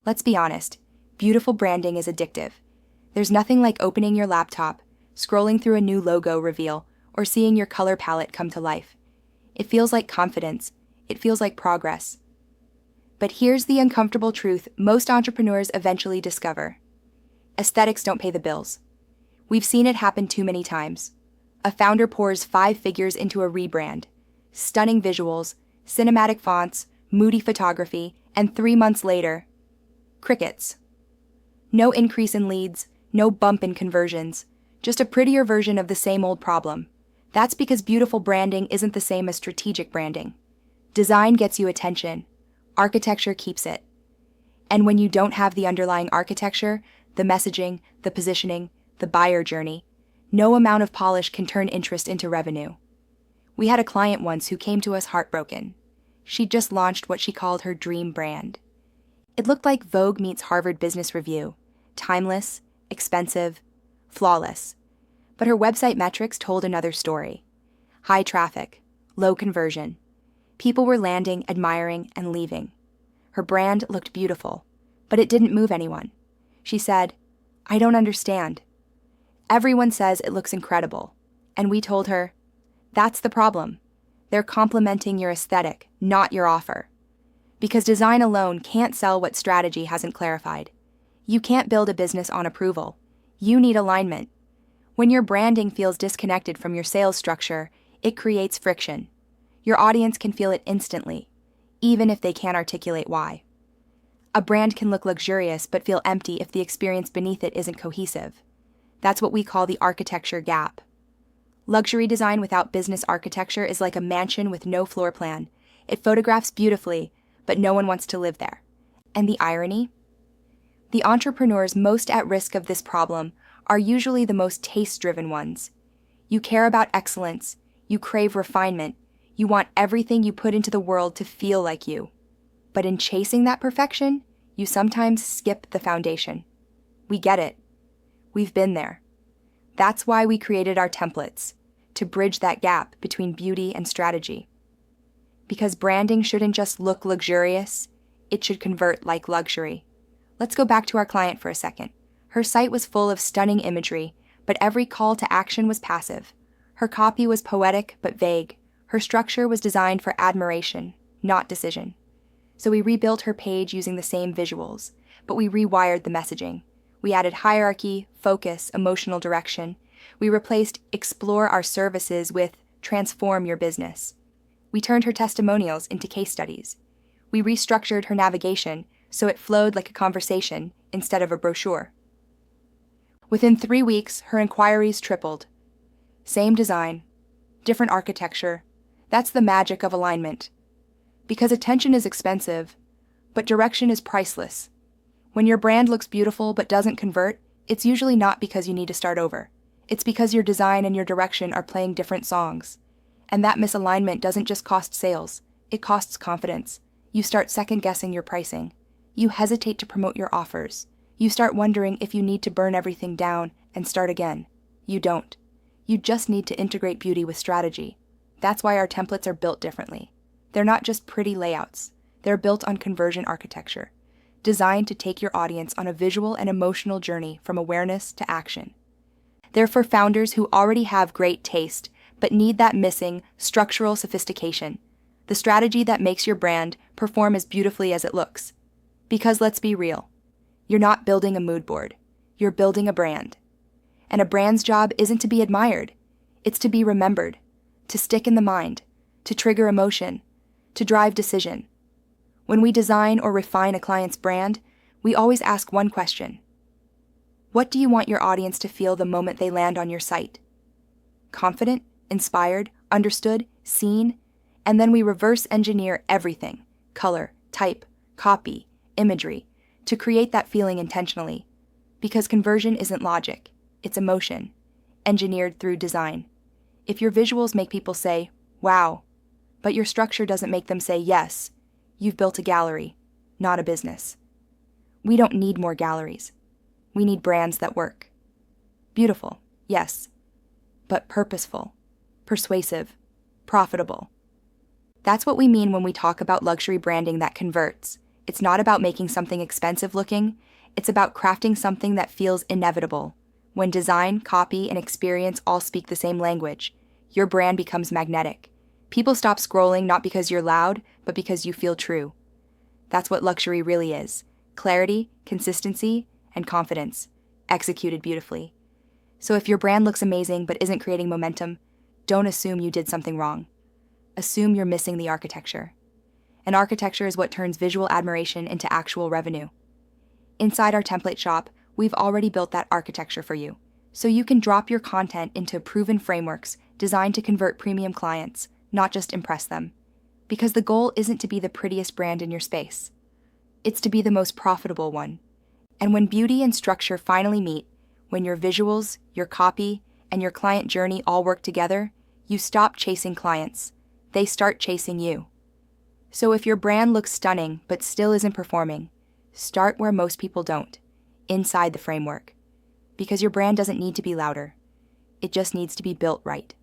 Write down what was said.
Let's be honest, beautiful branding is addictive. There's nothing like opening your laptop, scrolling through a new logo reveal, or seeing your color palette come to life. It feels like confidence. It feels like progress. But here's the uncomfortable truth most entrepreneurs eventually discover. Aesthetics don't pay the bills. We've seen it happen too many times. A founder pours 5 figures into a rebrand. Stunning visuals, cinematic fonts, moody photography, and 3 months later, crickets. No increase in leads, no bump in conversions, just a prettier version of the same old problem. That's because beautiful branding isn't the same as strategic branding. Design gets you attention. Architecture keeps it. And when you don't have the underlying architecture, the messaging, the positioning, the buyer journey, no amount of polish can turn interest into revenue. We had a client once who came to us heartbroken. She'd just launched what she called her dream brand. It looked like Vogue meets Harvard Business Review, timeless, expensive, flawless. But her website metrics told another story. High traffic, low conversion. People were landing, admiring, and leaving. Her brand looked beautiful, but it didn't move anyone. She said, "I don't understand. Everyone says it looks incredible." And we told her, that's the problem. They're complimenting your aesthetic, not your offer. Because design alone can't sell what strategy hasn't clarified. You can't build a business on approval. You need alignment. When your branding feels disconnected from your sales structure, it creates friction. Your audience can feel it instantly, even if they can't articulate why. A brand can look luxurious but feel empty if the experience beneath it isn't cohesive. That's what we call the architecture gap. Luxury design without business architecture is like a mansion with no floor plan. It photographs beautifully, but no one wants to live there. And the irony? The entrepreneurs most at risk of this problem are usually the most taste-driven ones. You care about excellence, you crave refinement, you want everything you put into the world to feel like you. But in chasing that perfection, you sometimes skip the foundation. We get it. We've been there. That's why we created our templates, to bridge that gap between beauty and strategy. Because branding shouldn't just look luxurious, it should convert like luxury. Let's go back to our client for a second. Her site was full of stunning imagery, but every call to action was passive. Her copy was poetic but vague. Her structure was designed for admiration, not decision. So we rebuilt her page using the same visuals, but we rewired the messaging. We added hierarchy, focus, emotional direction. We replaced explore our services with transform your business. We turned her testimonials into case studies. We restructured her navigation so it flowed like a conversation instead of a brochure. Within 3 weeks, her inquiries tripled. Same design, different architecture. That's the magic of alignment. Because attention is expensive, but direction is priceless. When your brand looks beautiful but doesn't convert, it's usually not because you need to start over. It's because your design and your direction are playing different songs. And that misalignment doesn't just cost sales, it costs confidence. You start second-guessing your pricing. You hesitate to promote your offers. You start wondering if you need to burn everything down and start again. You don't. You just need to integrate beauty with strategy. That's why our templates are built differently. They're not just pretty layouts. They're built on conversion architecture, designed to take your audience on a visual and emotional journey from awareness to action. They're for founders who already have great taste, but need that missing structural sophistication, the strategy that makes your brand perform as beautifully as it looks. Because let's be real, you're not building a mood board, you're building a brand. And a brand's job isn't to be admired, it's to be remembered, to stick in the mind, to trigger emotion, to drive decision. When we design or refine a client's brand, we always ask one question. What do you want your audience to feel the moment they land on your site? Confident, inspired, understood, seen? And then we reverse engineer everything, color, type, copy, imagery, to create that feeling intentionally. Because conversion isn't logic, it's emotion, engineered through design. If your visuals make people say, wow, but your structure doesn't make them say yes, you've built a gallery, not a business. We don't need more galleries. We need brands that work. Beautiful, yes, but purposeful, persuasive, profitable. That's what we mean when we talk about luxury branding that converts. It's not about making something expensive looking, it's about crafting something that feels inevitable. When design, copy, and experience all speak the same language, your brand becomes magnetic. People stop scrolling not because you're loud, but because you feel true. That's what luxury really is: clarity, consistency, and confidence, executed beautifully. So if your brand looks amazing but isn't creating momentum, don't assume you did something wrong. Assume you're missing the architecture. And architecture is what turns visual admiration into actual revenue. Inside our template shop, we've already built that architecture for you, so you can drop your content into proven frameworks designed to convert premium clients, not just impress them. Because the goal isn't to be the prettiest brand in your space. It's to be the most profitable one. And when beauty and structure finally meet, when your visuals, your copy, and your client journey all work together, you stop chasing clients. They start chasing you. So if your brand looks stunning but still isn't performing, start where most people don't, inside the framework. Because your brand doesn't need to be louder. It just needs to be built right.